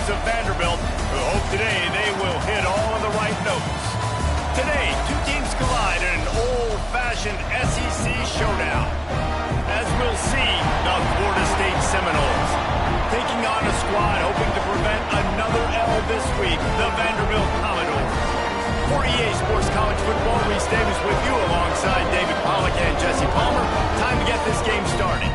players of Vanderbilt, who hope today they will hit all of the right notes. Today, two teams collide in an old-fashioned SEC showdown. As we'll see, the Florida State Seminoles taking on a squad hoping to prevent another L this week, the Vanderbilt Commodores. For EA Sports College Football, Reese Davis with you alongside David Pollack and Jesse Palmer. Time to get this game started.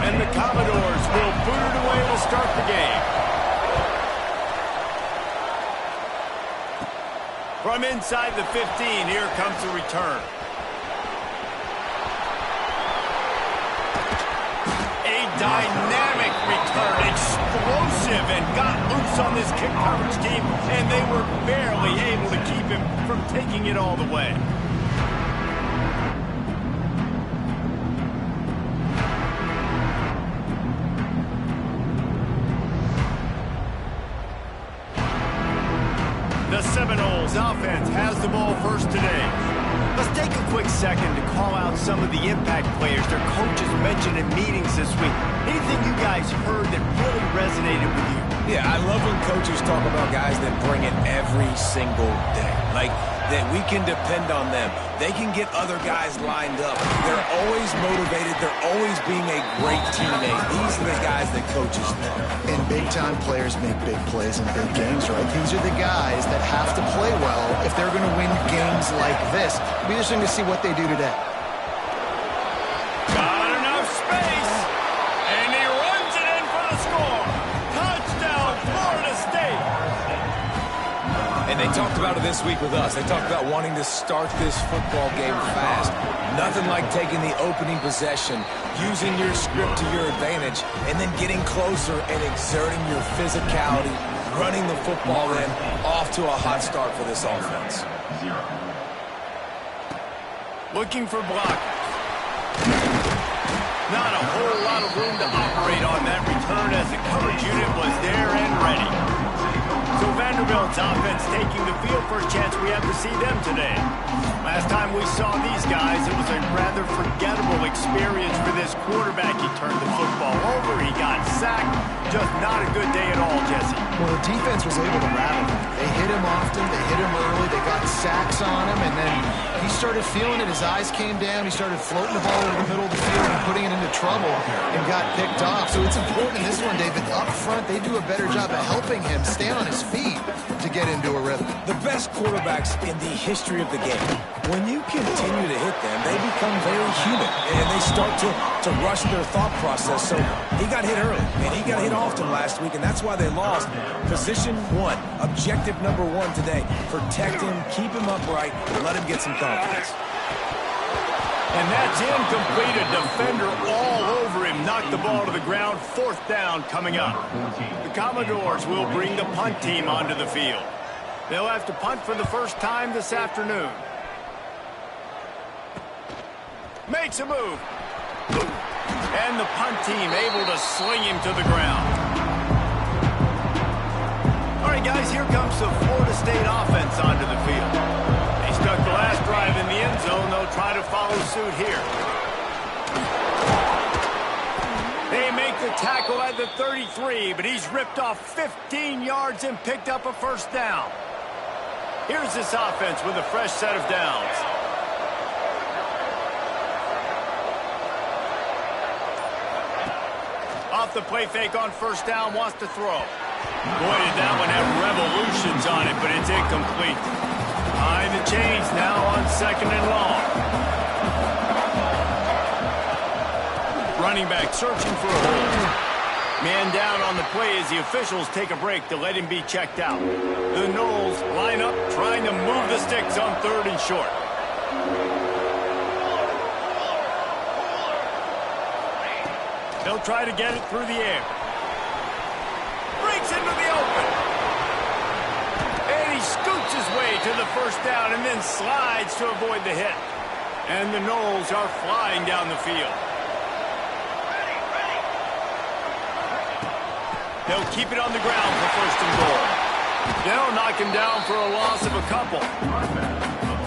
And the Commodores will boot it away to start the game. From inside the 15, here comes the return. A dynamic return, explosive, and got loose on this kick coverage team, and they were barely able to keep him from taking it all the way. The Seminoles offense has the ball first today. Let's take a quick second to call out some of the impact players their coaches mentioned in meetings this week. Anything you guys heard that really resonated with you? Yeah, I love when coaches talk about guys that bring it every single day. Like, that we can depend on them. They can get other guys lined up. They're always motivated. They're always being a great teammate. These are the guys that coaches love. And big-time players make big plays in big games, right? These are the guys that have to play well if they're going to win games like this. It'll be interesting to see what they do today. Got enough space, and he runs it in for the score. Touchdown, Florida State. And they talked about it this week with us. They talked about wanting to start this football game fast. Nothing like taking the opening possession, using your script to your advantage, and then getting closer and exerting your physicality, running the football in, off to a hot start for this offense. Looking for blockers. Not a whole lot of room to operate on that return as the coverage unit was there and ready. So Vanderbilt's offense taking the field for a chance we have to see them today. Last time we saw these guys, it was a rather forgettable experience for this quarterback. He turned the football over, he got sacked. Just not a good day at all, Jesse. Well, the defense was able to rattle him. They hit him often, they hit him early, they got sacks on him, and then he started feeling it. His eyes came down, he started floating the ball over the middle of the field and putting it into trouble and got picked off. So it's important in this one, David, up front, they do a better job of helping him stay on his feet to get into a rhythm. The best quarterbacks in the history of the game, when you continue to hit them, they become very human, and they start to rush their thought process. So he got hit early, and he got hit often last week, and that's why they lost. Position one, objective number one today, protect him, keep him upright, and let him get some confidence. And that's incomplete. A defender all over him. Knocked the ball to the ground. Fourth down coming up. The Commodores will bring the punt team onto the field. They'll have to punt for the first time this afternoon. Makes a move. And the punt team able to sling him to the ground. All right, guys, here comes the Florida State offense onto the field. They stuck the last drive in the end zone. They'll try to follow suit here. They make the tackle at the 33, but he's ripped off 15 yards and picked up a first down. Here's this offense with a fresh set of downs. Off the play fake on first down, wants to throw. Boy, did that one have revolutions on it, but it's incomplete. Behind the chains now on second and long. Running back searching for a hole. Man down on the play as the officials take a break to let him be checked out. The Noles line up trying to move the sticks on third and short. They'll try to get it through the air. Breaks into the open. And he scoots his way to the first down and then slides to avoid the hit. And the Noles are flying down the field. They'll keep it on the ground for first and goal. They'll knock him down for a loss of a couple.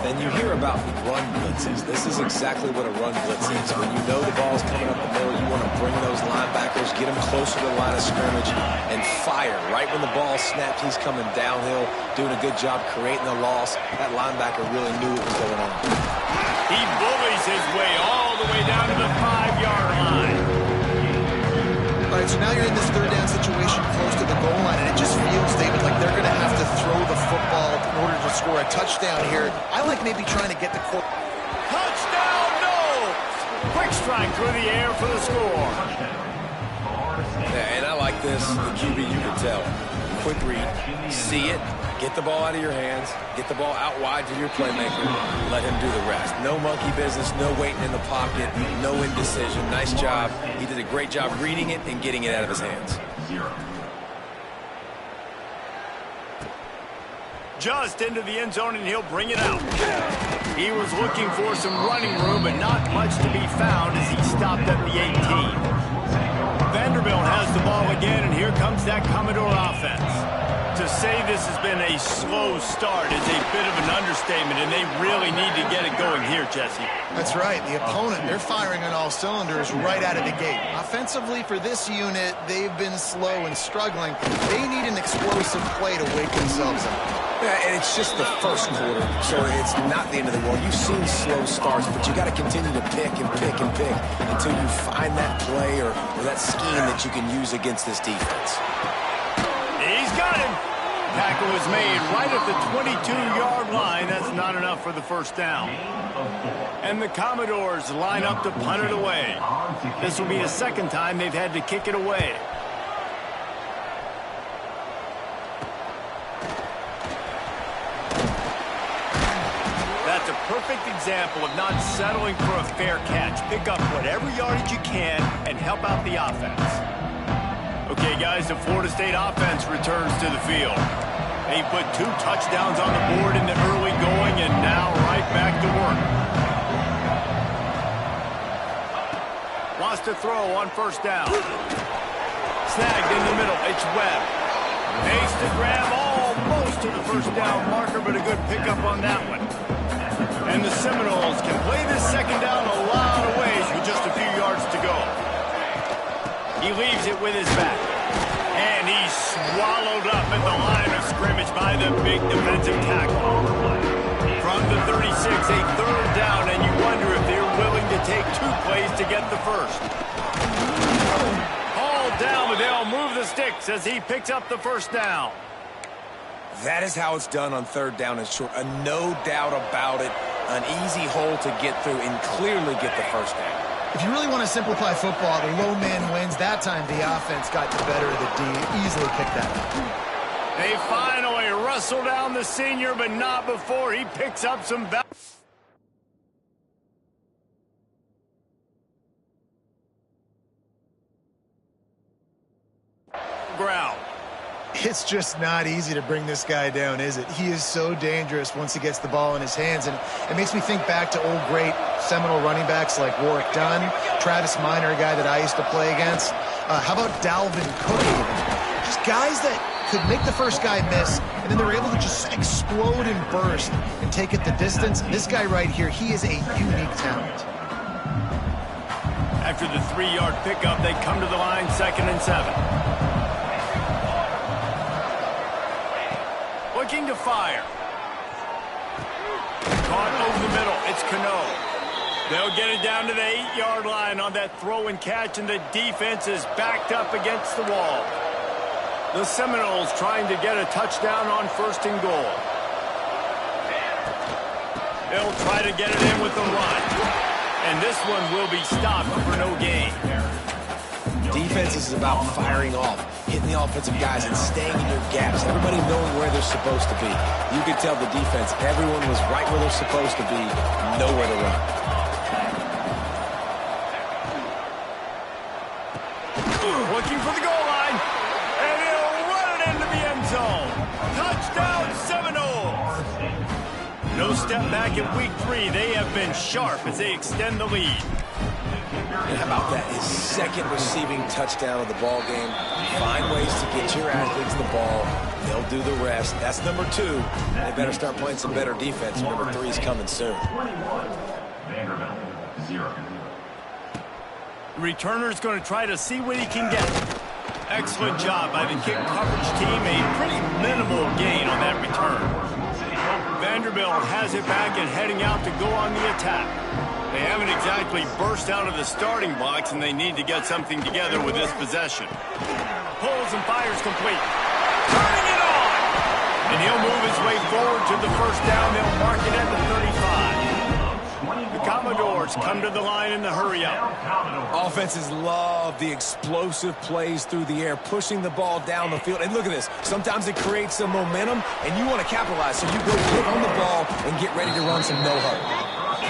Then you You hear about run blitzes. This is exactly what a run blitz is. When you know the ball's coming up the middle, you want to bring those linebackers, get them closer to the line of scrimmage, and fire. Right when the ball snapped, he's coming downhill, doing a good job creating the loss. That linebacker really knew what was going on. He bullies his way all the way down to the 5-yard line. All right, so now you're in this third down situation close to the goal line, and it just feels, David, like they're going to have to throw the football in order to score a touchdown here. I like maybe trying to get the quarterback. Touchdown, no! Quick strike through the air for the score. Yeah, and I like this. The QB, you can tell. Quick read, see it, get the ball out of your hands, get the ball out wide to your playmaker, let him do the rest. No monkey business, no waiting in the pocket, no indecision. Nice job. He did a great job reading it and getting it out of his hands. Just into the end zone, and he'll bring it out. He was looking for some running room, but not much to be found as he stopped at the 18. Vanderbilt has the ball again, and here comes that Commodore offense. To say this has been a slow start is a bit of an understatement, and they really need to get it going here, Jesse. That's right. The opponent, they're firing on all cylinders right out of the gate. Offensively, for this unit, they've been slow and struggling. They need an explosive play to wake themselves up. Yeah, and it's just the first quarter, so it's not the end of the world. You've seen slow starts, but you got to continue to pick and pick and pick until you find that play or that scheme that you can use against this defense. He's got him. Tackle was made right at the 22-yard line. That's not enough for the first down. And the Commodores line up to punt it away. This will be the second time they've had to kick it away. That's a perfect example of not settling for a fair catch. Pick up whatever yardage you can and help out the offense. Okay, guys, the Florida State offense returns to the field. They put 2 touchdowns on the board in the early going, and now right back to work. Wants to throw on first down. Snagged in the middle. It's Webb. Makes the grab almost to the first down marker, but a good pickup on that one. And the Seminoles can play this second down a lot of ways with just a few yards to go. He leaves it with his back. And he's swallowed up at the line of scrimmage by the big defensive tackle. From the 36, a third down, and you wonder if they're willing to take 2 plays to get the first. Hauled down, but they'll move the sticks as he picks up the first down. That is how it's done on third down and short. No doubt about it. An easy hole to get through and clearly get the first down. If you really want to simplify football, the low man wins. That time the offense got the better of the D. Easily picked that up. They finally wrestle down the senior, but not before he picks up some ground. It's just not easy to bring this guy down, is it? He is so dangerous once he gets the ball in his hands, and it makes me think back to old great Seminole running backs like Warwick Dunn, Travis Minor, a guy that I used to play against. How about Dalvin Cook even? Just guys that could make the first guy miss, and then they were able to just explode and burst and take it the distance. This guy right here, he is a unique talent. After the 3-yard pickup, they come to the line, 2nd and 7. Looking to fire. Caught over the middle. It's Cano. They'll get it down to the 8-yard line on that throw and catch, and the defense is backed up against the wall. The Seminoles trying to get a touchdown on 1st and goal. They'll try to get it in with the run. And this one will be stopped for no gain. Defense is about firing off, hitting the offensive guys and staying in your gaps. Everybody knowing where they're supposed to be. You could tell the defense, everyone was right where they're supposed to be, nowhere to run. Looking for the goal line, and he'll run it into the end zone. Touchdown, Seminoles! No step back in week 3. They have been sharp as they extend the lead. And how about that? His second receiving touchdown of the ball game. Find ways to get your athletes the ball. They'll do the rest. That's number 2. They better start playing some better defense. Number 3 is coming soon. Vanderbilt, 0. The returner's going to try to see what he can get. Excellent job by the kick coverage team. A pretty minimal gain on that return. Vanderbilt has it back and heading out to go on the attack. They haven't exactly burst out of the starting blocks, and they need to get something together with this possession. Pulls and fires complete. Turning it on! And he'll move his way forward to the first down. They'll mark it at the 35. The Commodores come to the line in the hurry-up. Offenses love the explosive plays through the air, pushing the ball down the field. And look at this. Sometimes it creates some momentum, and you want to capitalize. So you go get on the ball and get ready to run some no-huddle.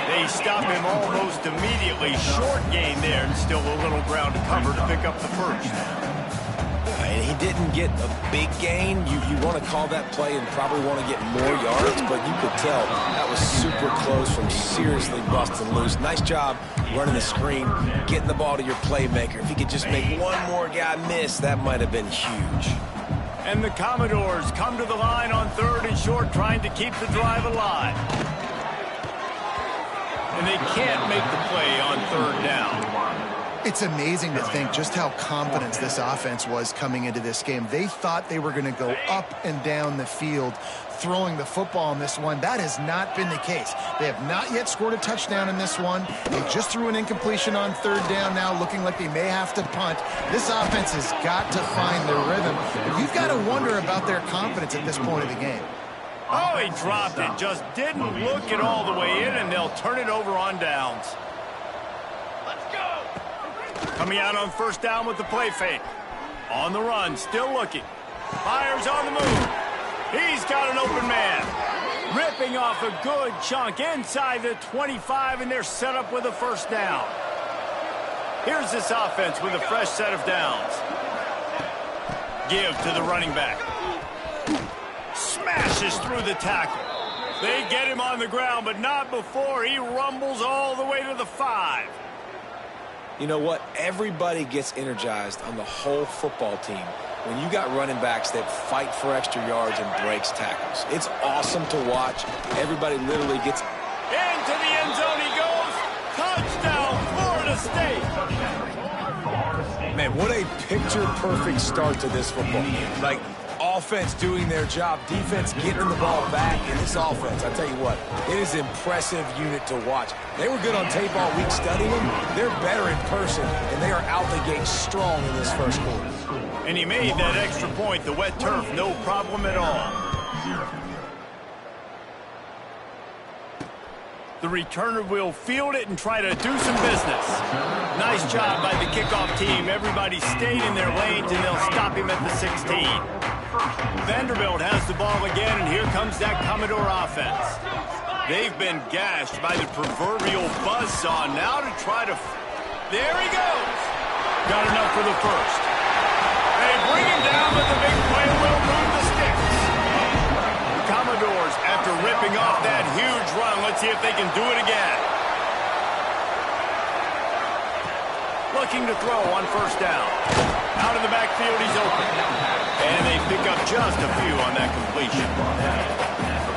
They stop him almost immediately. Short gain there, and still a little ground to cover to pick up the first. And he didn't get a big gain. You want to call that play and probably want to get more yards, but you could tell that was super close from seriously busting loose. Nice job running the screen, getting the ball to your playmaker. If he could just make one more guy miss, that might have been huge. And the Commodores come to the line on 3rd and short, trying to keep the drive alive. And they can't make the play on 3rd down. It's amazing to think just how confident this offense was coming into this game. They thought they were going to go up and down the field throwing the football in this one. That has not been the case. They have not yet scored a touchdown in this one. They just threw an incompletion on 3rd down now, looking like they may have to punt. This offense has got to find their rhythm. But you've got to wonder about their confidence at this point of the game. Oh, he dropped it. Just didn't look it all the way in, and they'll turn it over on downs. Coming out on 1st down with the play fake. On the run, still looking. Fires on the move. He's got an open man. Ripping off a good chunk inside the 25, and they're set up with a 1st down. Here's this offense with a fresh set of downs. Give to the running back. Smashes through the tackle. They get him on the ground, but not before he rumbles all the way to the 5. You know what? Everybody gets energized on the whole football team when you got running backs that fight for extra yards and breaks tackles. It's awesome to watch. Everybody literally gets into the end zone he goes. Touchdown, Florida State. Man, what a picture-perfect start to this football game. Like, offense doing their job, defense getting the ball back, in this offense, I tell you what, it is an impressive unit to watch. They were good on tape all week studying them. They're better in person, and they are out the gate strong in this first quarter. And he made that extra point, the wet turf, no problem at all. The returner will field it and try to do some business. Nice job by the kickoff team. Everybody stayed in their lanes, and they'll stop him at the 16. Vanderbilt has the ball again, and here comes that Commodore offense. They've been gashed by the proverbial buzzsaw. Now to try to... There he goes! Got enough for the first. They bring him down, but the big play will move the sticks. The Commodores, after ripping off that huge run, let's see if they can do it again. Looking to throw on 1st down. Out of the backfield, he's open. And they pick up just a few on that completion.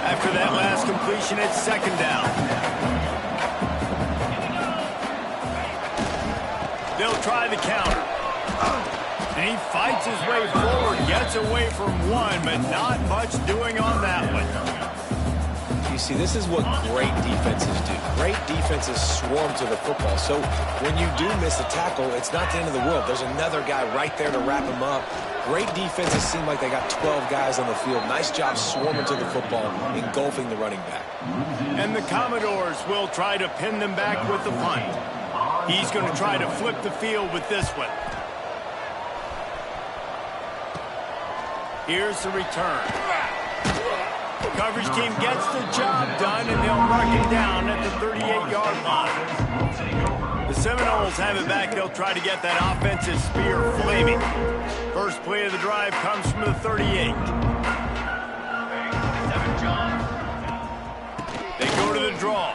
After that last completion, it's 2nd down. They'll try the counter. And he fights his way forward, gets away from one, but not much doing on that one. You see, this is what great defenses do. Great defenses swarm to the football. So when you do miss a tackle, it's not the end of the world. There's another guy right there to wrap him up. Great defenses seem like they got 12 guys on the field. Nice job swarming to the football, engulfing the running back. And the Commodores will try to pin them back with the punt. He's going to try to flip the field with this one. Here's the return. Coverage team gets the job done, and they'll mark it down at the 38-yard line. The Seminoles have it back. They'll try to get that offensive spear flaming. First play of the drive comes from the 38. They go to the draw.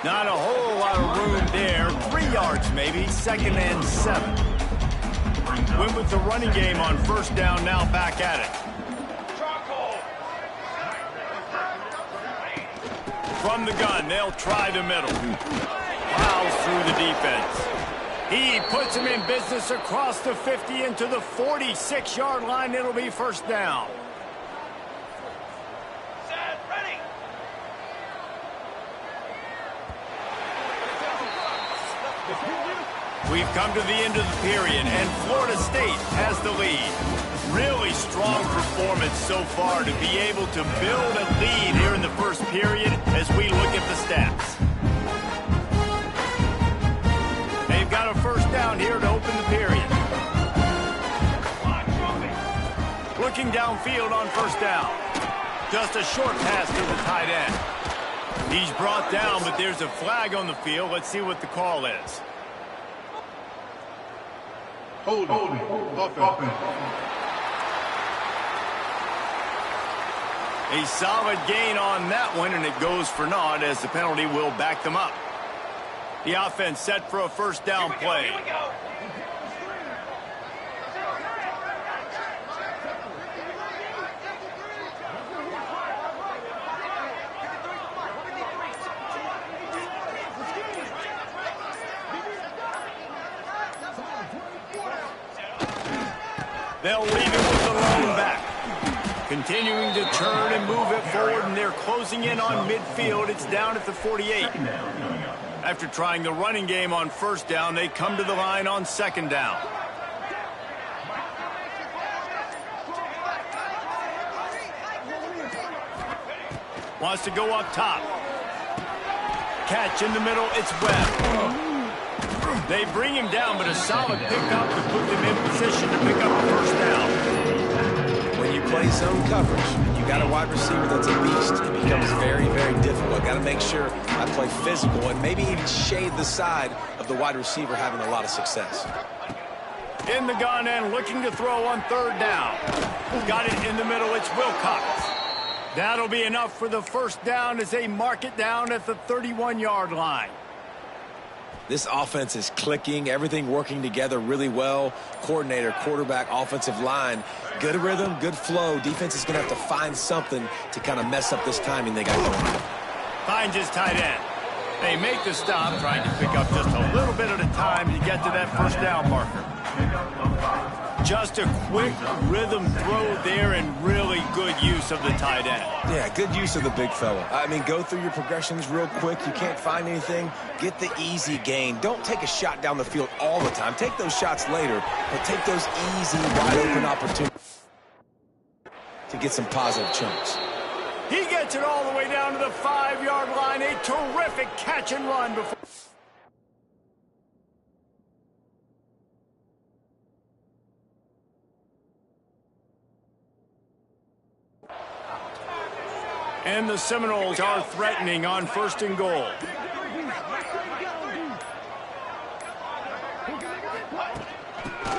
Not a whole lot of room there. 3 yards maybe, 2nd and 7. Went with the running game on 1st down, now back at it. From the gun, they'll try the middle. Plows through the defense. He puts him in business across the 50 into the 46-yard line. It'll be 1st down. Set, ready. We've come to the end of the period, and Florida State has the lead. Really strong performance so far to be able to build a lead here in the 1st period as we look at the stats. They've got a 1st down here to open the period. Looking downfield on 1st down. Just a short pass to the tight end. He's brought down, but there's a flag on the field. Let's see what the call is. Holding. Offense. A solid gain on that one, and it goes for naught as the penalty will back them up. The offense set for a 1st down play. Here we go. They'll leave it with the lone back. Continuing to turn and move it forward, and they're closing in on midfield. It's down at the 48. After trying the running game on 1st down, they come to the line on 2nd down. Wants to go up top. Catch in the middle, it's Webb. They bring him down, but a solid pickup to put them in position to pick up a 1st down. When you play zone coverage, and you got a wide receiver that's a beast, it becomes very, very difficult. Got to make sure I play physical and maybe even shade the side of the wide receiver having a lot of success. In the gun and looking to throw on 3rd down. Got it in the middle, it's Wilcox. That'll be enough for the 1st down as they mark it down at the 31-yard line. This offense is clicking, everything working together really well. Coordinator, quarterback, offensive line, good rhythm, good flow. Defense is going to have to find something to kind of mess up this timing they got going on. Finds his tight end. They make the stop, trying to pick up just a little bit at a time to get to that 1st down marker. Just a quick rhythm throw there and really good use of the tight end. Yeah, good use of the big fella. I mean, go through your progressions real quick. You can't find anything. Get the easy gain. Don't take a shot down the field all the time. Take those shots later, but take those easy, wide-open opportunities to get some positive chunks. He gets it all the way down to the 5-yard line. A terrific catch and run before. And the Seminoles are threatening on 1st and goal.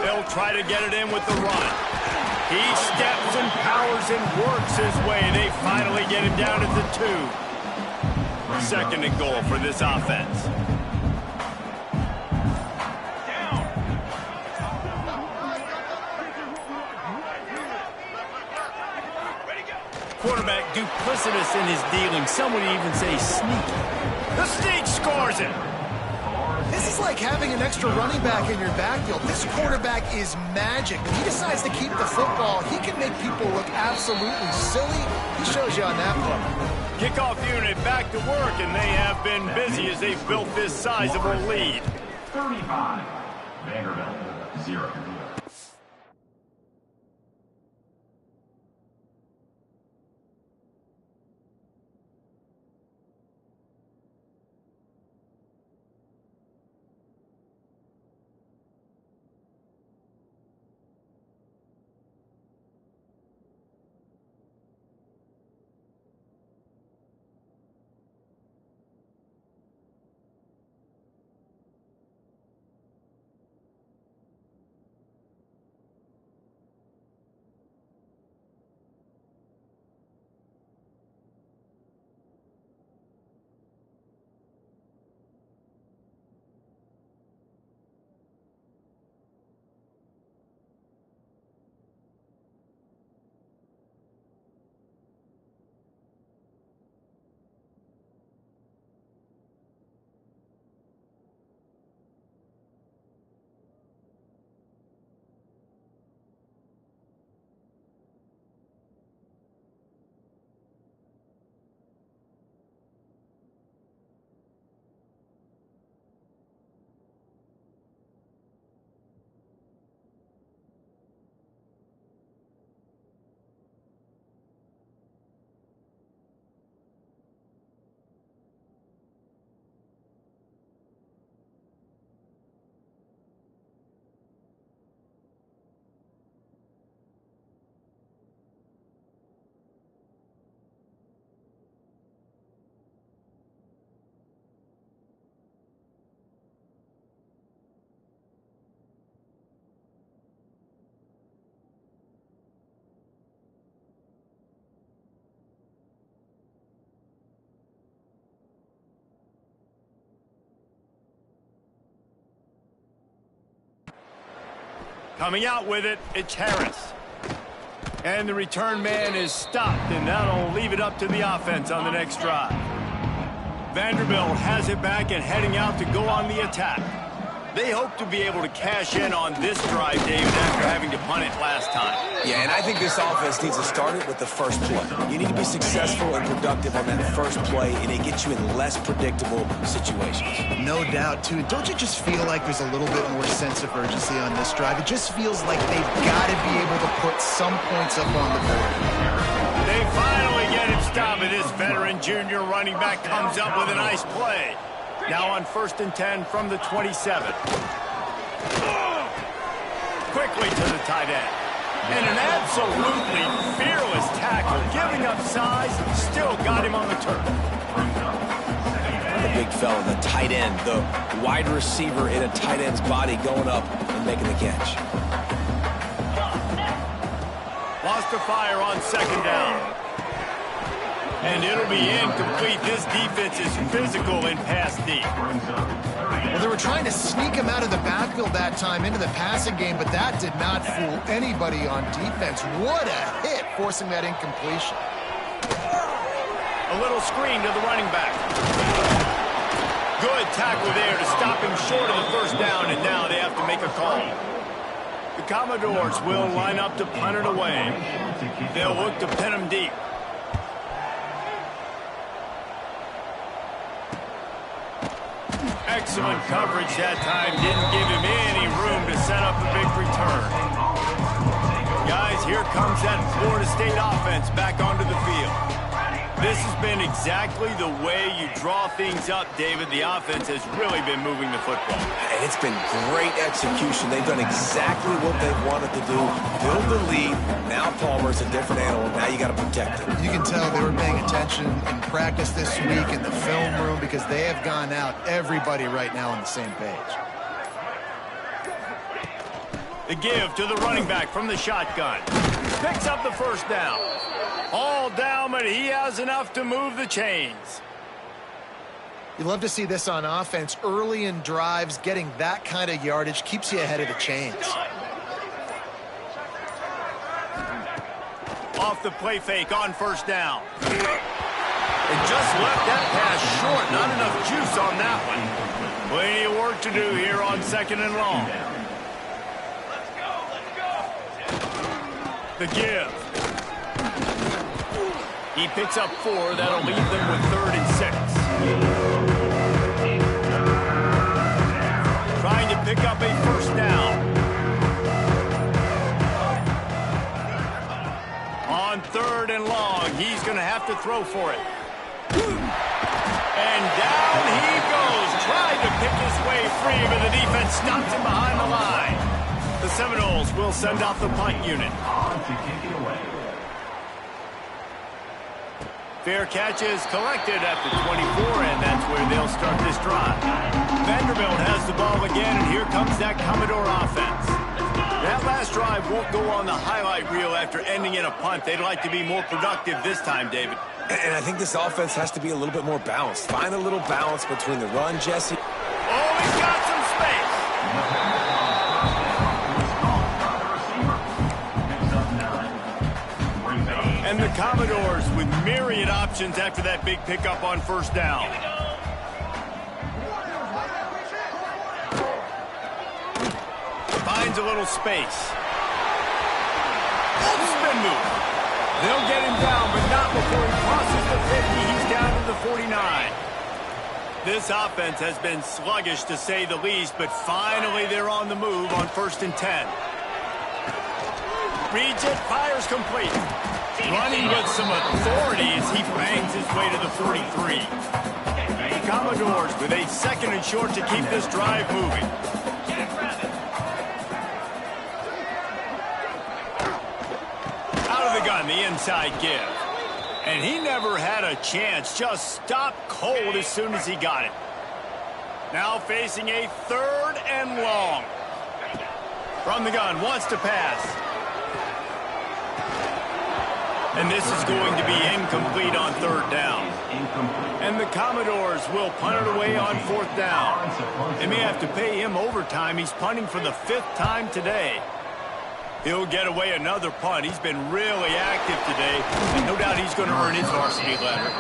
They'll try to get it in with the run. He steps and powers and works his way. They finally get him down at the 2. 2nd and goal for this offense. Quarterback duplicitous in his dealing. Some would even say sneaky. The sneak scores it. This is like having an extra running back in your backfield. This quarterback is magic. When he decides to keep the football, he can make people look absolutely silly. He shows you on that play. Kickoff unit back to work, and they have been busy as they've built this sizable lead. 35. Vanderbilt, 0. Coming out with it, it's Harris. And the return man is stopped, and that'll leave it up to the offense on the next drive. Vanderbilt has it back and heading out to go on the attack. They hope to be able to cash in on this drive, David, after having to punt it last time. Yeah, and I think this offense needs to start it with the first play. You need to be successful and productive on that first play, and it gets you in less predictable situations. No doubt, too. Don't you just feel like there's a little bit more sense of urgency on this drive? It just feels like they've got to be able to put some points up on the board. They finally get him stopped, and this veteran junior running back comes up with a nice play. Now on 1st and 10 from the 27. Quickly to the tight end. And an absolutely fearless tackle, giving up size, still got him on the turf. The big fella, the tight end, the wide receiver in a tight end's body going up and making the catch. Lost to fire on 2nd down. And it'll be incomplete. This defense is physical in pass deep. Well, they were trying to sneak him out of the backfield that time into the passing game, but that did not fool anybody on defense. What a hit, forcing that incompletion. A little screen to the running back. Good tackle there to stop him short of the 1st down, and now they have to make a call. The Commodores will line up to punt it away. They'll look to pin him deep. Excellent coverage that time. Didn't give him any room to set up a big return. Guys, here comes that Florida State offense back onto the field. This has been exactly the way you draw things up, David. The offense has really been moving the football. And it's been great execution. They've done exactly what they wanted to do. Build the lead. Now Palmer's a different animal. Now you got to protect him. You can tell they were paying attention in practice this week in the film room because they have gone out, everybody right now on the same page. The give to the running back from the shotgun. Picks up the 1st down. All down, but he has enough to move the chains. You love to see this on offense. Early in drives, getting that kind of yardage keeps you ahead of the chains. Off the play fake on 1st down. And just left that pass short. Not enough juice on that one. Plenty of work to do here on 2nd and long. The give. He picks up 4. That'll leave them with 3rd and 6. Trying to pick up a 1st down. On 3rd and long, he's going to have to throw for it. And down he goes. Tried to pick his way free, but the defense stops him behind the line. The Seminoles will send out the punt unit. Fair catch is collected at the 24, and that's where they'll start this drive. Vanderbilt has the ball again, and here comes that Commodore offense. That last drive won't go on the highlight reel after ending in a punt. They'd like to be more productive this time, David. And I think this offense has to be a little bit more balanced. Find a little balance between the run, Jesse. Oh, he's got some space. And the Commodores with myriad options after that big pickup on 1st down. Finds a little space. Spin move. They'll get him down, but not before he crosses the 50. He's down to the 49. This offense has been sluggish, to say the least, but finally they're on the move on 1st and 10. Reads it, fires complete. Running with some authority as he bangs his way to the 43. The Commodores with a 2nd and short to keep this drive moving. Out of the gun, the inside give. And he never had a chance, just stopped cold as soon as he got it. Now facing a 3rd and long. From the gun, wants to pass. And this is going to be incomplete on 3rd down. And the Commodores will punt it away on 4th down. They may have to pay him overtime. He's punting for the 5th time today. He'll get away another punt. He's been really active today, and no doubt he's going to earn his varsity letter.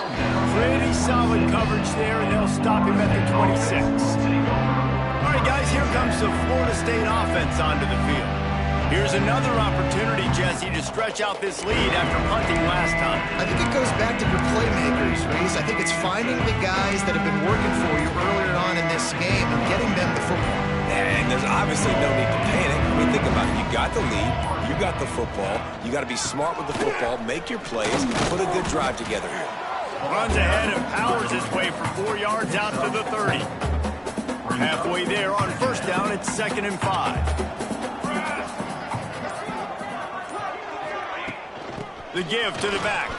Pretty solid coverage there, and they'll stop him at the 26. All right, guys, here comes the Florida State offense onto the field. Here's another opportunity, Jesse, to stretch out this lead after punting last time. I think it goes back to your playmakers, Reese. I think it's finding the guys that have been working for you earlier on in this game and getting them the football. And there's obviously no need to panic. I mean, think about it. You got the lead. You got the football. You got to be smart with the football, make your plays, put a good drive together here. Runs ahead and powers his way for 4 yards out to the 30. Halfway there on first down, it's 2nd and 5. The give to the back.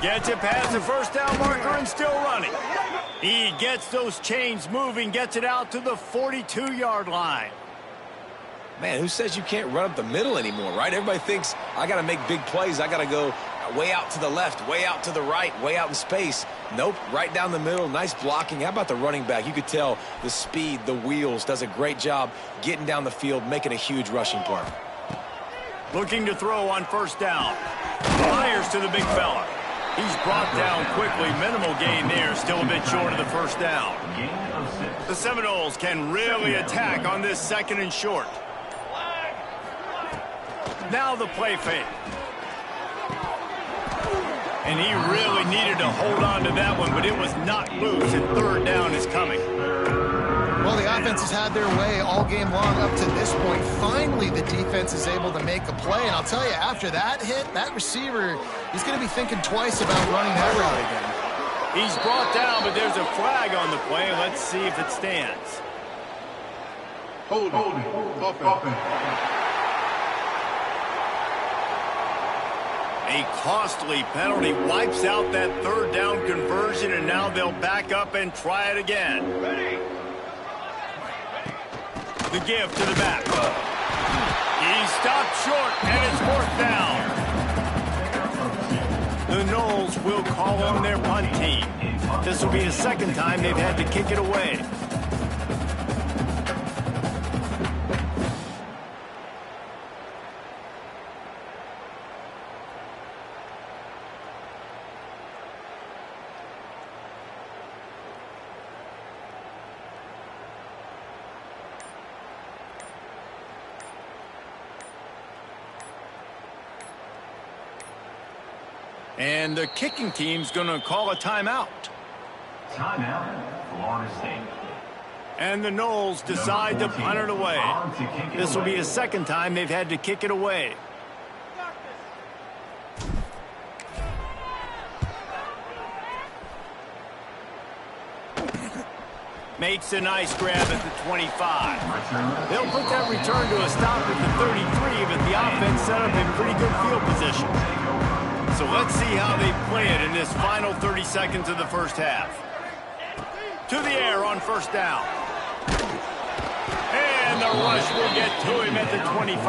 Gets it past the first down marker and still running. He gets those chains moving, gets it out to the 42-yard line. Man, who says you can't run up the middle anymore, right? Everybody thinks I got to make big plays. I got to go way out to the left, way out to the right, way out in space. Nope, right down the middle. Nice blocking. How about the running back? You could tell the speed, the wheels, does a great job getting down the field, making a huge rushing play. Looking to throw on first down. Fires to the big fella. He's brought down quickly. Minimal gain there. Still a bit short of the first down. The Seminoles can really attack on this 2nd and short. Now the play fake. And he really needed to hold on to that one, but it was knocked loose, and 3rd down is coming. Well, the offense has had their way all game long up to this point. Finally, the defense is able to make a play. And I'll tell you, after that hit, that receiver, he's going to be thinking twice about running that route again. He's brought down, but there's a flag on the play. Let's see if it stands. Hold it. Offense. A costly penalty wipes out that 3rd down conversion, and now they'll back up and try it again. The give to the back. He stopped short, and it's 4th down. The Noles will call on their punt team. This will be the 2nd time they've had to kick it away. And the kicking team's going to call a timeout. Timeout, Florida State. And the Noles decide to punt it away. This will be the 2nd time they've had to kick it away. Makes a nice grab at the 25. They'll put that return to a stop at the 33, but the offense set up in pretty good field position. So let's see how they play it in this final 30 seconds of the first half. To the air on first down. And the rush will get to him at the 25.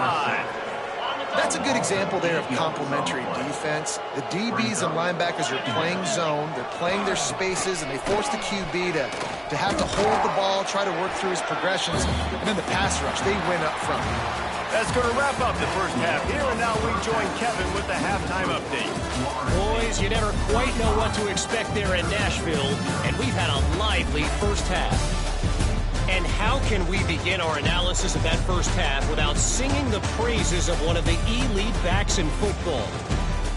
That's a good example there of complementary defense. The DBs and linebackers are playing zone. They're playing their spaces, and they force the QB to have to hold the ball, try to work through his progressions. And then the pass rush, they win up front. That's going to wrap up the first half here, and now we join Kevin with the halftime update. Boys, you never quite know what to expect there in Nashville, and we've had a lively first half. And how can we begin our analysis of that first half without singing the praises of one of the elite backs in football?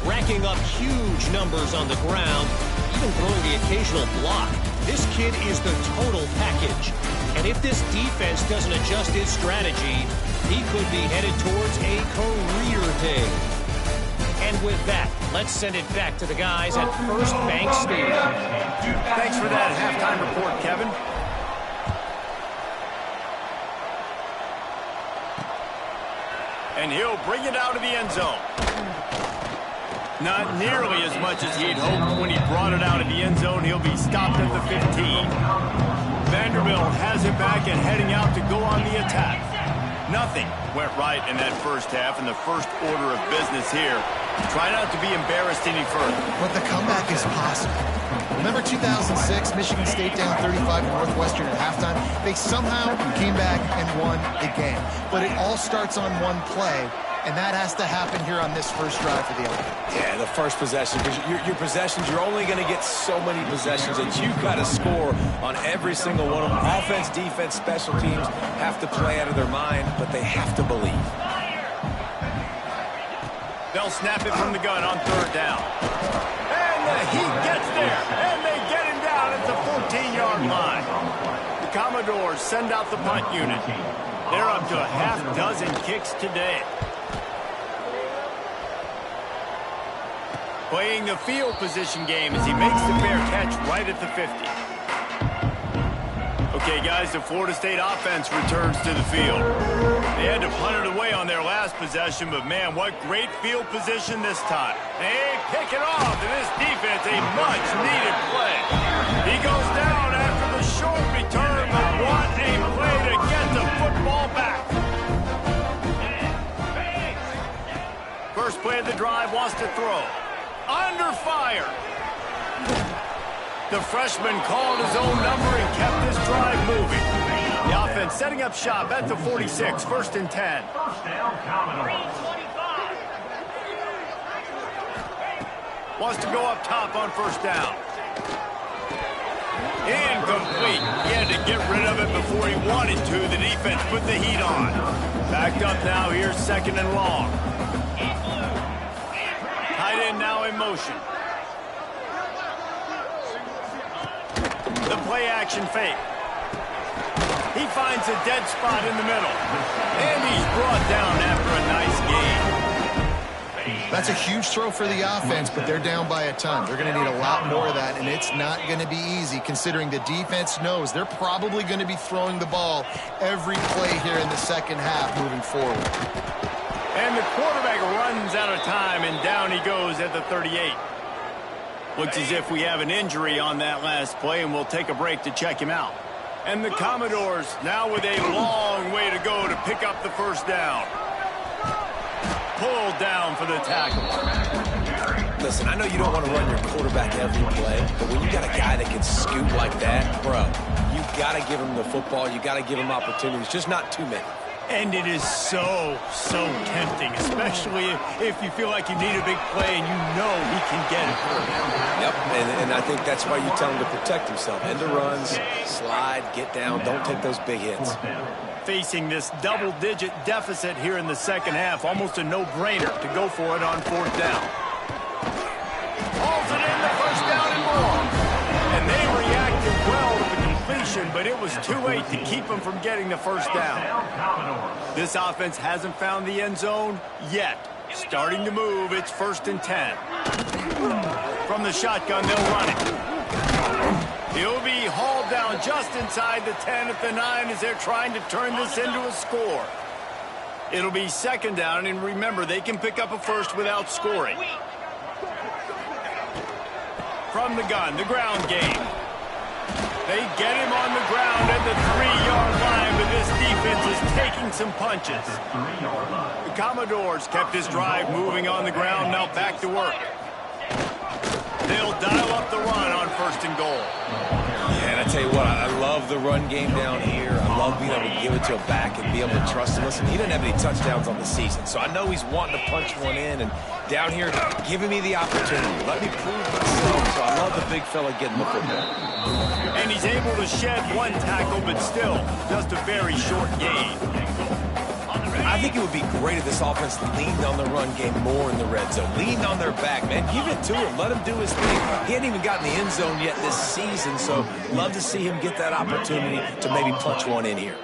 Racking up huge numbers on the ground, even throwing the occasional block. This kid is the total package. And if this defense doesn't adjust its strategy, he could be headed towards a career day. And with that, let's send it back to the guys at First Bank Stadium. Thanks for that halftime report, Kevin. And he'll bring it out of the end zone. Not nearly as much as he'd hoped when he brought it out of the end zone. He'll be stopped at the 15. Vanderbilt has it back and heading out to go on the attack. Nothing went right in that first half, and the first order of business here. Try not to be embarrassed any further. But the comeback is possible. Remember 2006, Michigan State down 35 to Northwestern at halftime? They somehow came back and won the game. But it all starts on one play, and that has to happen here on this first drive for the offense. Yeah, the first possession. Because your possessions, you're only going to get so many possessions that you've got to score on every single one of them. Offense, defense, special teams have to play out of their mind, but they have to believe. They'll snap it from the gun on third down. And the Heat gets there, and they get him down at the 14-yard line. The Commodores send out the punt unit. They're up to a half dozen kicks today. Playing the field position game as he makes the fair catch right at the 50. Okay, guys, the Florida State offense returns to the field. They had to punt it away on their last possession, but, man, what great field position this time. They pick it off, and this defense, a much-needed play. He goes down after the short return, but what a play to get the football back. First play of the drive, wants to throw. Under fire. The freshman called his own number and kept this drive moving. The offense setting up shop at the 46, first and 10. First down, Commodores. Wants to go up top on first down. Incomplete. He had to get rid of it before he wanted to. The defense put the heat on. Backed up now. Here's second and long. Tight end now in motion. The play action fake. He finds a dead spot in the middle. And he's brought down after a nice gain. That's a huge throw for the offense, but they're down by a ton. They're going to need a lot more of that, and it's not going to be easy considering the defense knows they're probably going to be throwing the ball every play here in the second half moving forward. And the quarterback runs out of time, and down he goes at the 38. Looks as if we have an injury on that last play, and we'll take a break to check him out. And the Commodores now with a long way to go to pick up the first down. Pulled down for the tackle. Listen, I know you don't want to run your quarterback every play, but when you got a guy that can scoot like that, bro, you got to give him the football. You got to give him opportunities, just not too many. And it is so tempting, especially if you feel like you need a big play and you know he can get it. Yep, and I think that's why you tell him to protect himself. End of runs, slide, get down, don't take those big hits. Facing this double-digit deficit here in the second half, almost a no-brainer to go for it on fourth down. Hauls it in the first down and more. And they reacted well to the completion, but it was too late to keep them from getting the first down. This offense hasn't found the end zone yet. Starting to move, it's first and 10. From the shotgun, they'll run it. He'll be hauled down just inside the 10 at the 9 as they're trying to turn this into a score. It'll be second down, and remember, they can pick up a first without scoring. From the gun, the ground game. They get him on the ground at the 3-yard line, but this defense is taking some punches. The Commodores kept this drive moving on the ground, now back to work. They'll dial up the run on first and goal. Yeah, and I tell you what, I love the run game down here. I love being able to give it to a back and be able to trust him. Listen, he didn't have any touchdowns on the season, so I know he's wanting to punch one in. And down here, giving me the opportunity. Let me prove myself. So I love the big fella getting the football. And he's able to shed one tackle, but still just a very short gain. I think it would be great if this offense leaned on the run game more in the red zone. Leaned on their back, man. Give it to him. Let him do his thing. He hadn't even gotten the end zone yet this season, so love to see him get that opportunity to maybe punch one in here.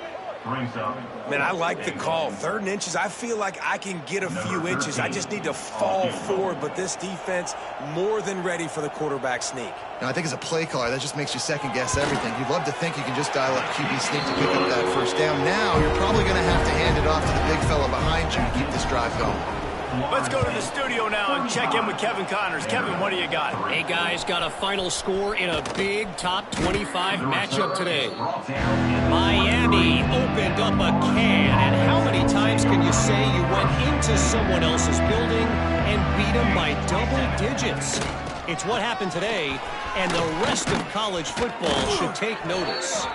Man, I like the call. 3rd and inches, I feel like I can get a few inches. I just need to fall forward, but this defense more than ready for the quarterback sneak. Now, I think as a play caller, that just makes you second-guess everything. You'd love to think you can just dial up QB sneak to pick up that first down. Now, you're probably going to have to hand it off to the big fella behind you to keep this drive going. Let's go to the studio now and check in with Kevin Connors. Kevin, what do you got? Hey, guys, got a final score in a big top 25 matchup today. Miami opened up a can, and how many times can you say you went into someone else's building and beat them by double digits? It's what happened today, and the rest of college football should take notice.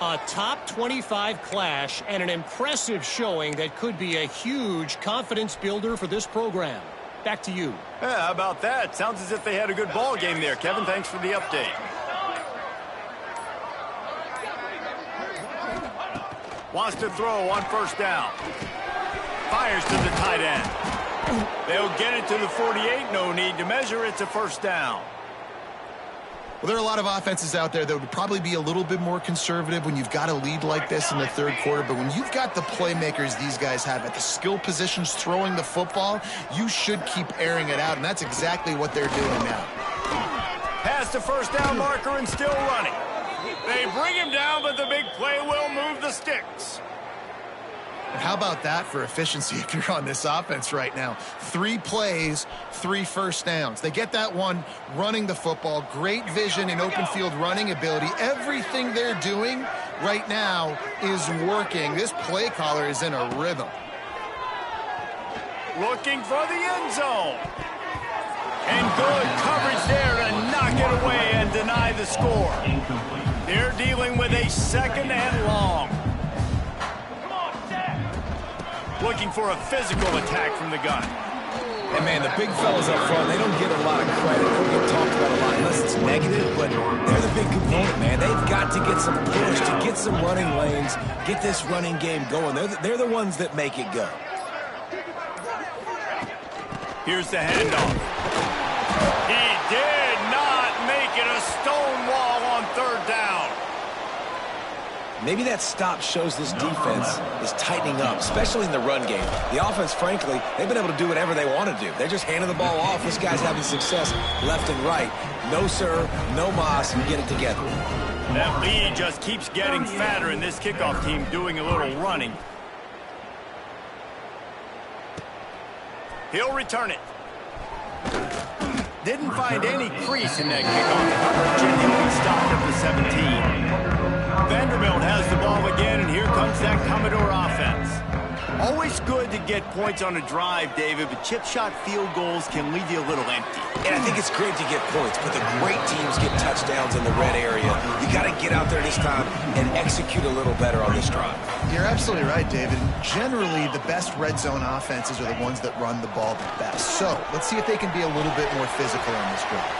A top 25 clash and an impressive showing that could be a huge confidence builder for this program. Back to you. Yeah, how about that? Sounds as if they had a good ball game there, Kevin. Thanks for the update. Wants to throw on first down. Fires to the tight end. They'll get it to the 48. No need to measure. It's a first down. Well, there are a lot of offenses out there that would probably be a little bit more conservative when you've got a lead like this in the third quarter. But when you've got the playmakers these guys have at the skill positions throwing the football, you should keep airing it out. And that's exactly what they're doing now. Past the first down marker and still running. They bring him down, but the big play will move the sticks. And how about that for efficiency if you're on this offense right now? 3 plays, 3 first downs. They get that one running the football. Great vision and open field running ability. Everything they're doing right now is working. This play caller is in a rhythm. Looking for the end zone. And good coverage there to knock it away and deny the score. They're dealing with a second and long. Looking for a physical attack from the gun. And, man, the big fellas up front, they don't get a lot of credit. They don't get talked about a lot unless it's negative, but they're the big component, man. They've got to get some push, to get some running lanes, get this running game going. They're the ones that make it go. Here's the handoff. He did not make it a stone wall on third down. Maybe that stop shows this defense is tightening up, especially in the run game. The offense, frankly, they've been able to do whatever they want to do. They're just handing the ball off. This guy's having success left and right. No sir, no mas, and get it together. That lead just keeps getting fatter, and this kickoff team doing a little running. He'll return it. Didn't find any crease in that kickoff coverage, and he'll be stopped at the 17. Vanderbilt has the ball again, and here comes that Commodore offense. Always good to get points on a drive, David, but chip shot field goals can leave you a little empty. And I think it's great to get points, but the great teams get touchdowns in the red area. You got to get out there this time and execute a little better on this drive. You're absolutely right, David. Generally, the best red zone offenses are the ones that run the ball the best. So let's see if they can be a little bit more physical on this drive.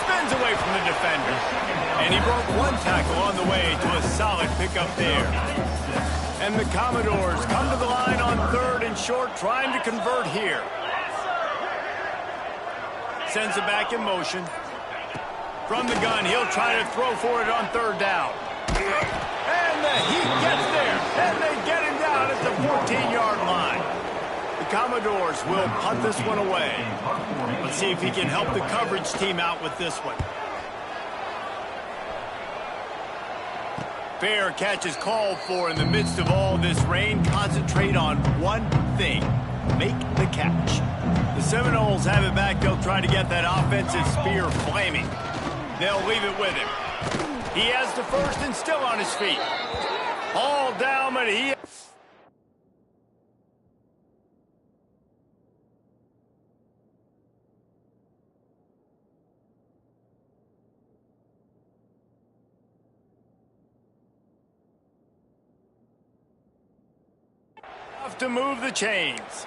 Spins away from the defender. And he broke one tackle on the way to a solid pickup there. And the Commodores come to the line on third and short, trying to convert here. Sends it back in motion. From the gun, he'll try to throw for it on third down. And the Heat gets there. And they get him down at the 14-yard line. The Commodores will punt this one away. Let's see if he can help the coverage team out with this one. Fair catch is called for in the midst of all this rain. Concentrate on one thing. Make the catch. The Seminoles have it back. They'll try to get that offensive spear flaming. They'll leave it with him. He has the first and still on his feet. All down, but he... to move the chains.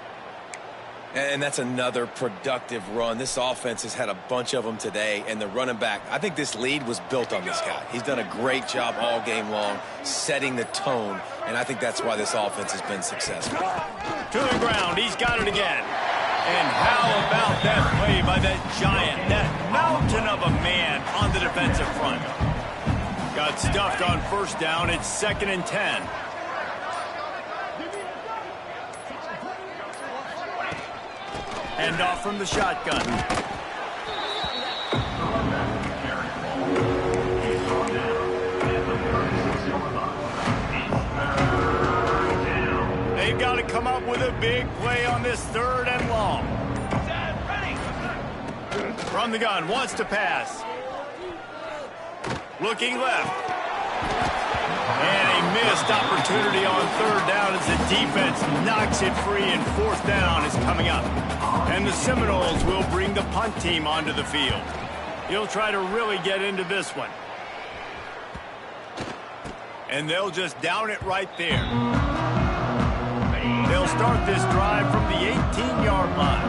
And that's another productive run. This offense has had a bunch of them today, and the running back, I think this lead was built on this guy. He's done a great job all game long, setting the tone, and I think that's why this offense has been successful. To the ground, he's got it again. And how about that play by that giant, that mountain of a man on the defensive front? Got stuffed on first down. It's 2nd and 10. Hand off from the shotgun. They've got to come up with a big play on this 3rd and long. From the gun, wants to pass. Looking left. And a missed opportunity on 3rd down as the defense knocks it free, and 4th down is coming up. And the Seminoles will bring the punt team onto the field. He'll try to really get into this one. And they'll just down it right there. They'll start this drive from the 18-yard line.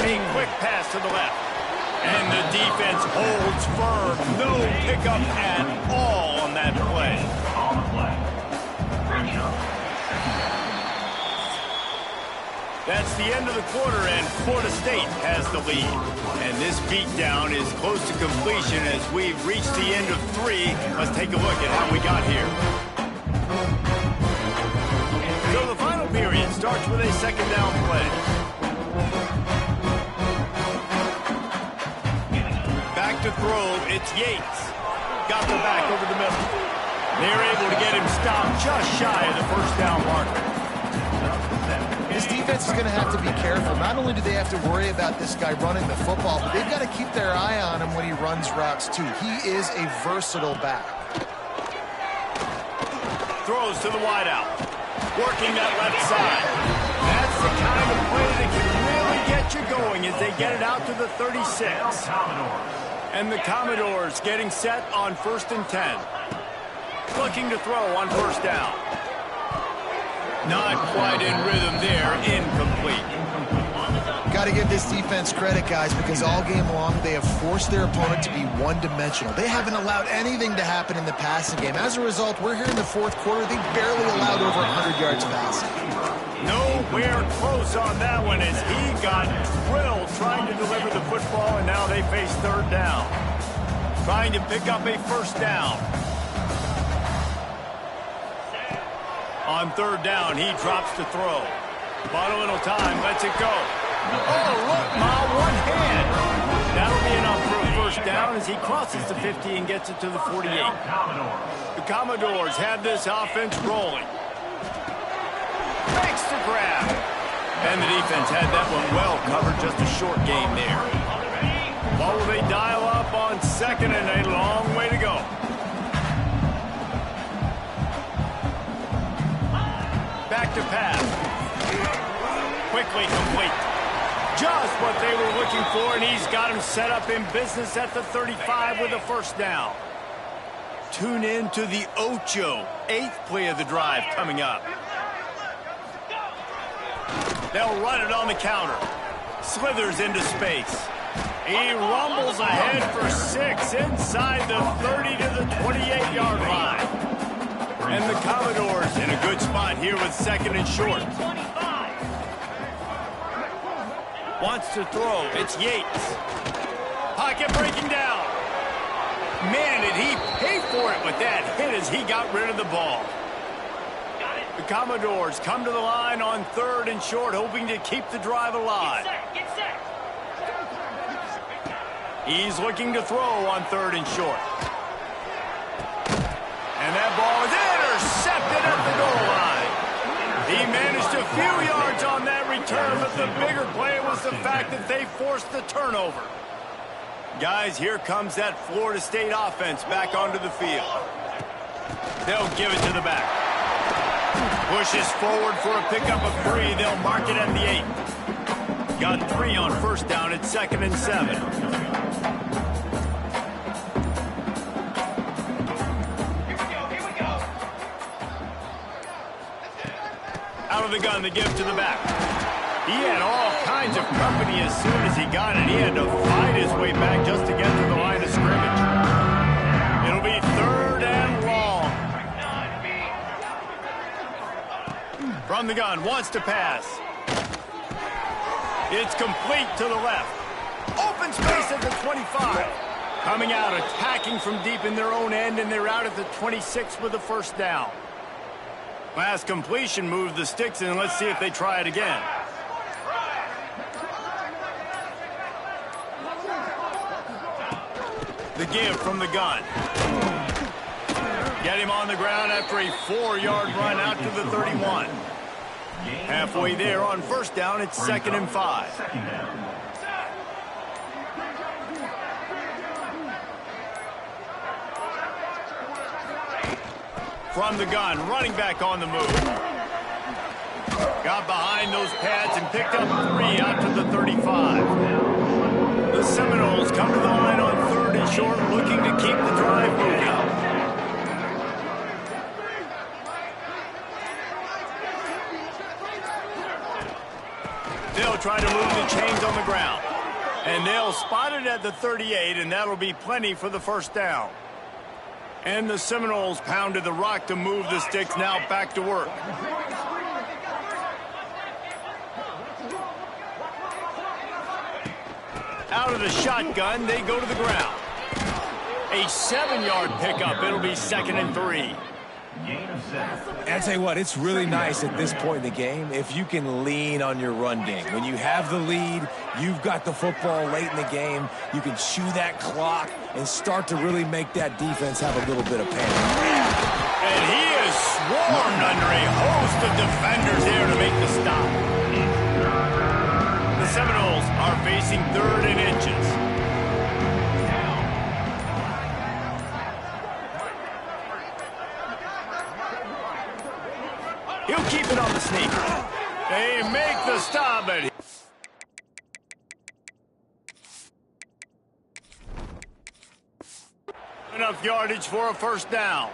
A quick pass to the left. And the defense holds firm. No pickup at all on that play. That's the end of the quarter, and Florida State has the lead. And this beatdown is close to completion as we've reached the end of 3. Let's take a look at how we got here. So the final period starts with a second down play. Back to throw, it's Yates. Got the back over the middle. They're able to get him stopped just shy of the first down marker. This defense is going to have to be careful. Not only do they have to worry about this guy running the football, but they've got to keep their eye on him when he runs routes, too. He is a versatile back. Throws to the wideout. Working that left side. That's the kind of play that can really get you going as they get it out to the 36. And the Commodores getting set on 1st and 10. Looking to throw on first down. Not quite in rhythm there, incomplete. Got to give this defense credit, guys, because all game long they have forced their opponent to be one-dimensional. They haven't allowed anything to happen in the passing game. As a result, we're here in the fourth quarter. They barely allowed over 100 yards passing. Nowhere close on that one as he got drilled trying to deliver the football, and now they face third down. Trying to pick up a first down. On third down, he drops to throw. Bought a little time, lets it go. Oh, look, Ma, one hand. That'll be enough for a first down as he crosses the 50 and gets it to the 48. The Commodores have this offense rolling. Makes the grab. And the defense had that one well covered, just a short game there. What will they dial up on second and a long way to go? Back to pass. Quickly complete. Just what they were looking for, and he's got him set up in business at the 35 with a first down. Tune in to the Ocho, 8th play of the drive coming up. They'll run it on the counter. Slithers into space. He rumbles ahead for 6 inside the 30 to the 28-yard line. And the Commodores in a good spot here with second and short. Wants to throw. It's Yates. Pocket breaking down. Man, did he pay for it with that hit as he got rid of the ball. The Commodores come to the line on third and short, hoping to keep the drive alive. Get set. He's looking to throw on third and short. And that ball is intercepted at the goal line. He managed a few yards on that return, but the bigger play was the fact that they forced the turnover. Guys, here comes that Florida State offense back onto the field. They'll give it to the back. Pushes forward for a pickup of 3. They'll mark it at the 8. Got 3 on first down at 2nd and 7. Out of the gun, the give to the back. He had all kinds of company as soon as he got it. He had to fight his way back just to get to the line of scrimmage. It'll be third and long. From the gun, wants to pass. It's complete to the left. Open space at the 25. Coming out, attacking from deep in their own end, and they're out at the 26 with the first down. Last completion moved the sticks in. Let's see if they try it again. The give from the gun. Get him on the ground after a 4-yard run out to the 31. Halfway there on first down, it's 2nd and 5. From the gun, running back on the move. Got behind those pads and picked up 3 out to the 35. The Seminoles come to the line on 3rd and short, looking to keep the drive moving. They'll try to move the chains on the ground. And they'll spot it at the 38, and that'll be plenty for the first down. And the Seminoles pounded the rock to move the sticks, now back to work. Out of the shotgun, they go to the ground. A 7-yard pickup. It'll be 2nd and 3. And I tell you what, it's really nice at this point in the game if you can lean on your run game. When you have the lead, you've got the football late in the game, you can chew that clock and start to really make that defense have a little bit of panic. And he is swarmed under a host of defenders there to make the stop. The Seminoles are facing 3rd and inches. He'll keep it on the sneak. They make the stop, but enough yardage for a first down.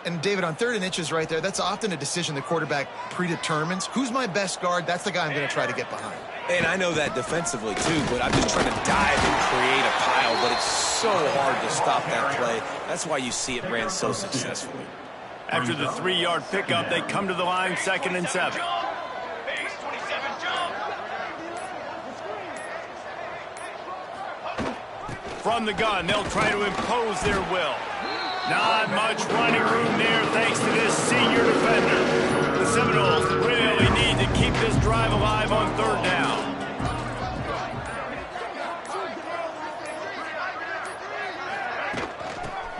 And David, on 3rd and inches right there, that's often a decision the quarterback predetermines. Who's my best guard? That's the guy I'm going to try to get behind. And I know that defensively too, but I'm just trying to dive and create a pile, but it's so hard to stop that play. That's why you see it ran so successfully. After the 3-yard pickup, they come to the line 2nd and 7. From the gun, they'll try to impose their will. Not much running room there thanks to this senior defender. The Seminoles really need to keep this drive alive on 3rd down.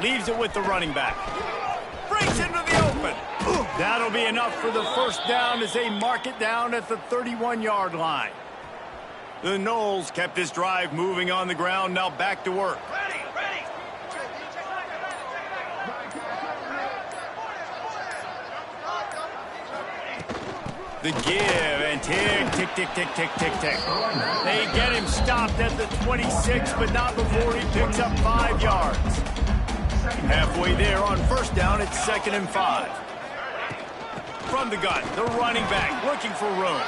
Leaves it with the running back. Breaks into the open. That'll be enough for the first down as they mark it down at the 31-yard line. The Noles kept this drive moving on the ground, now back to work. The give and tick, tick, tick, tick, tick, tick, tick. They get him stopped at the 26, but not before he picks up 5 yards. Halfway there on first down, it's 2nd and 5. From the gun, the running back looking for room.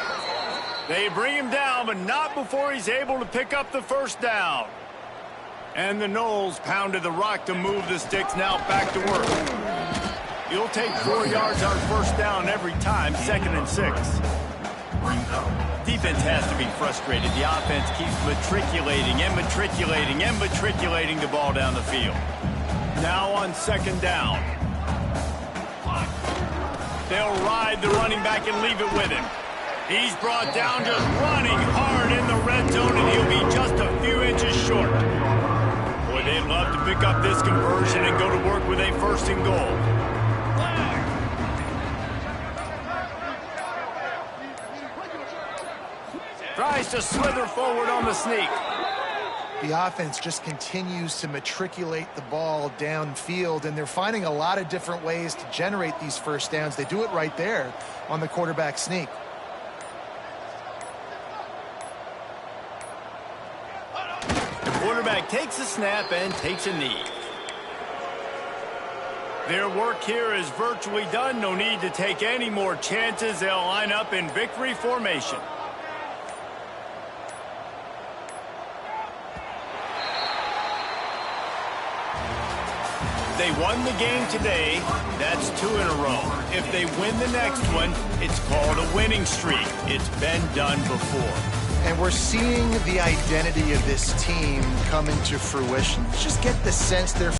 They bring him down, but not before he's able to pick up the first down. And the Noles pounded the rock to move the sticks, now back to work. You'll take 4 yards on first down every time, 2nd and 6. Defense has to be frustrated. The offense keeps matriculating and matriculating and matriculating the ball down the field. Now on 2nd down. They'll ride the running back and leave it with him. He's brought down just running hard in the red zone, and he'll be just a few inches short. Boy, they'd love to pick up this conversion and go to work with a 1st and goal. Tries to slither forward on the sneak. The offense just continues to matriculate the ball downfield, and they're finding a lot of different ways to generate these first downs. They do it right there on the quarterback sneak. The quarterback takes a snap and takes a knee. Their work here is virtually done. No need to take any more chances. They'll line up in victory formation. They won the game today. That's 2 in a row. If they win the next one, it's called a winning streak. It's been done before. And we're seeing the identity of this team come into fruition. Just get the sense they're